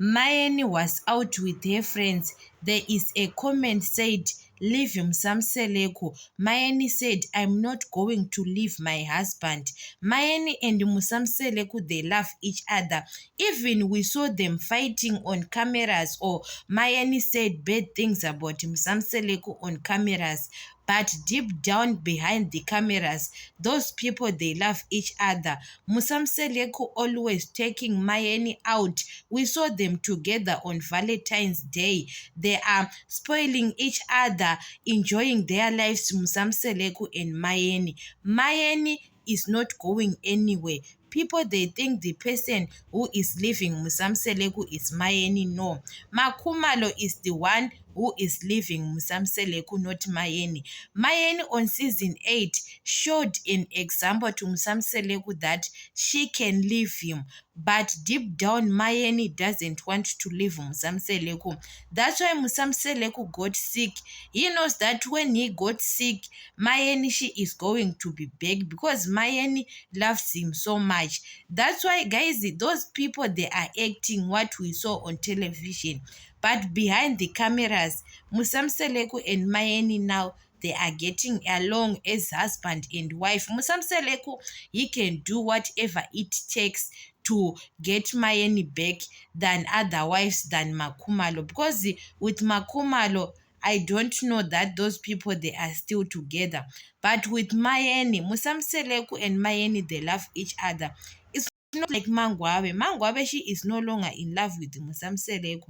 Mayeni was out with her friends. There is a comment said, leave him Musamseleku. Mayeni said, I'm not going to leave my husband. Mayeni and Musamseleku, they love each other. Even we saw them fighting on cameras, or Mayeni said bad things about Musamseleku on cameras. But deep down behind the cameras, those people, they love each other. Musamseleku always taking Mayeni out. We saw them together on Valentine's Day. They are spoiling each other, enjoying their lives, Musamseleku and Mayeni. Mayeni is not going anywhere. People, they think the person who is leaving Musamseleku is Mayeni. No. Makumalo is the one who is leaving Musamseleku, not Mayeni. Mayeni on season 8 showed an example to Musamseleku that she can leave him. But deep down, Mayeni doesn't want to leave Musamseleku. That's why Musamseleku got sick. He knows that when he got sick, Mayeni, she is going to be back because Mayeni loves him so much. That's why, guys, those people, they are acting what we saw on television. But behind the cameras, Musamseleku and Mayeni now, they are getting along as husband and wife. Musamseleku, he can do whatever it takes to get Mayeni back than other wives than Makumalo. Because with Makumalo, I don't know that those people, they are still together. But with Mayeni, Musamseleku and Mayeni, they love each other. It's not like Mangwabe. Mangwabe, she is no longer in love with Musamseleku.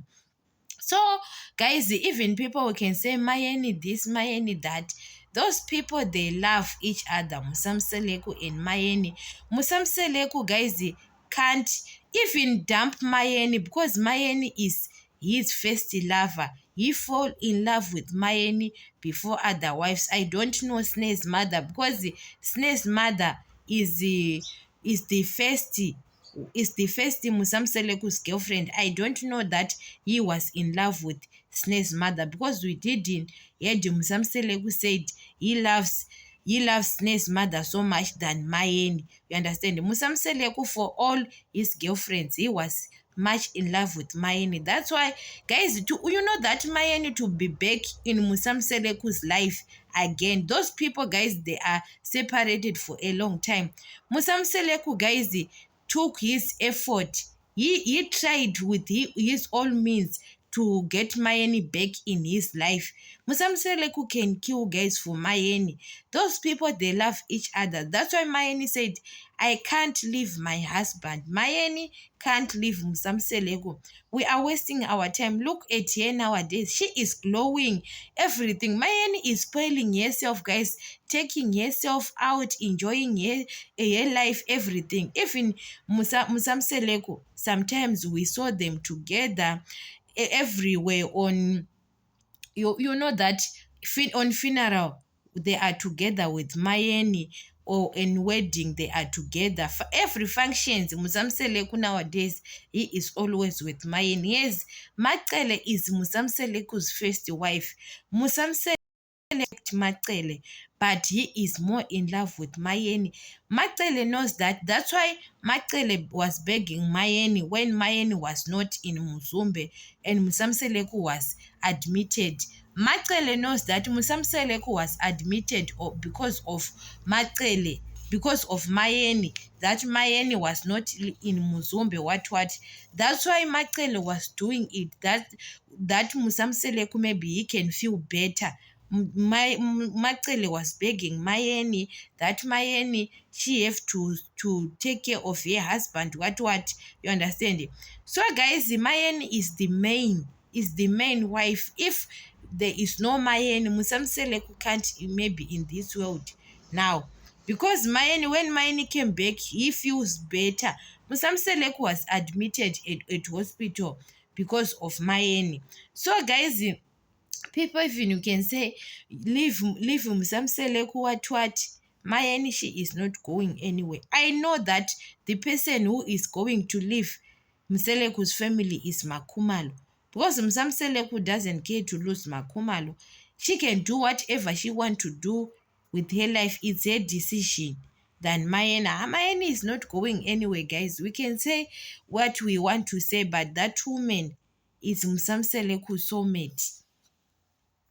So, guys, even people who can say Mayeni this, Mayeni that, those people, they love each other. Musamseleku and Mayeni. Musamseleku, guys, can't even dump Mayeni because Mayeni is his first lover. He fall in love with Mayeni before other wives. I don't know Snare's mother because Snare's mother is the first Musamseleku's girlfriend. I don't know that he was in love with Snare's mother because we didn't hear Musamseleku said he loves Snare's mother so much than Mayeni. You understand? Musamseleku, for all his girlfriends, he was much in love with Mayeni. That's why, guys, you know that Mayeni to be back in Musamseleku's life again. Those people, guys, they are separated for a long time. Musamseleku, guys, took his effort. He tried with his all means to get Mayeni back in his life. Musamseleku can kill, guys, for Mayeni. Those people, they love each other. That's why Mayeni said, I can't leave my husband. Mayeni can't leave Musamseleku. We are wasting our time. Look at her nowadays. She is glowing. Everything. Mayeni is spoiling herself, guys. Taking herself out, enjoying her life, everything. Even Musamseleku, sometimes we saw them together everywhere on you know that on funeral they are together with Mayeni, or in wedding they are together. For every functions, Musamseleku nowadays, he is always with Mayeni. Yes, Macele is Musamseleku's first wife. Musamsele Macele, but he is more in love with Mayeni. Macele knows that. That's why Macele was begging Mayeni when Mayeni was not in Muzumbe and Musamseleku was admitted. Macele knows that Musamseleku was admitted because of Macele, because of Mayeni, that Mayeni was not in Muzumbe, what. That's why Macele was doing it, that Musamseleku, maybe he can feel better. Macele was begging Mayeni that Mayeni, she have to take care of her husband, what. You understand? So, guys, Mayeni is the main wife. If there is no Mayeni, Musamseleku can't maybe in this world now. Because when Mayeni came back, he feels better. Musamseleku was admitted at hospital because of Mayeni. So, guys, people, even you can say leave Musamseleku, what. Mayeni, she is not going anywhere. I know that the person who is going to leave Mseleku's family is Makumalo, because Musamseleku doesn't care to lose Makumalo. She can do whatever she want to do with her life. It's her decision. than Mayeni. Mayeni is not going anywhere, guys. We can say what we want to say, but that woman is Msamseleku soulmate.